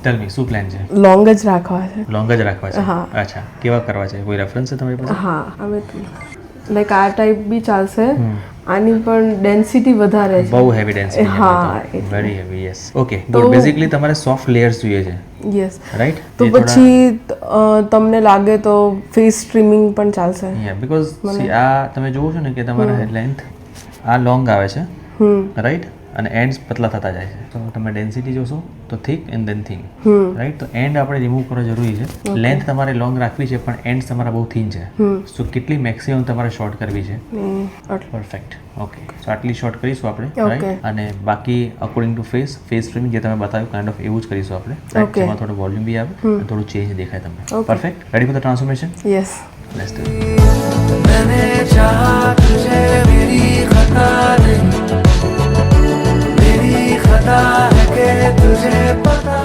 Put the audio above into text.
ટેલ મી શું પ્લાન છે? લોંગ જ રાખવા છે. લોંગ જ રાખવા છે? હા. અચ્છા, કેવા કરવા છે? કોઈ રેફરન્સ છે તમારી પાસે? હા હવે લાઈક આ ટાઈપ બી ચાલશે. આની પણ ડેન્સિટી વધારે છે. બહુ હેવી ડેન્સિટી છે. હા very heavy. Yes. Okay good. Basically તમારે સોફ્ટ લેયર્સ જોઈએ છે, યસ. રાઈટ? તો પછી તમને લાગે તો ફેસ ટ્રીમિંગ પણ ચાલશે. યા બીકોઝ આ તમે જોવો છો ને કે તમારે લેન્થ આ લોંગ આવે છે, રાઈટ, અને એન્ડ્સ પતલા થતા જાય છે. તો તમે ડેન્સિટી જોશો તો thick and then thin, right? તો એન્ડ આપણે રિમૂવ કરવા જરૂરી છે. લેન્થ તમારે લોંગ રાખવી છે પણ એન્ડ્સ તમારા બહુ થીન છે. સો કેટલી મેક્સિમમ તમારે શોર્ટ કરવી છે? પરફેક્ટ. ઓકે, સો આટલી શોર્ટ કરીશું આપણે, રાઈટ? અને બાકી અકોર્ડિંગ ટુ ફેસ ટ્રીમિંગ જે તમે બતાવ્યું કાઇન્ડ ઓફ એવું જ કરીશું આપણે, રાઈટ? જેમાં થોડું વોલ્યુમ બી આવે અને થોડું ચેન્જ દેખાય તમને. Perfect. Ready for the transformation? Yes. Let's do it. मैंने चाहा तुझे मेरी खता नहीं, मेरी खता है कि तुझे पता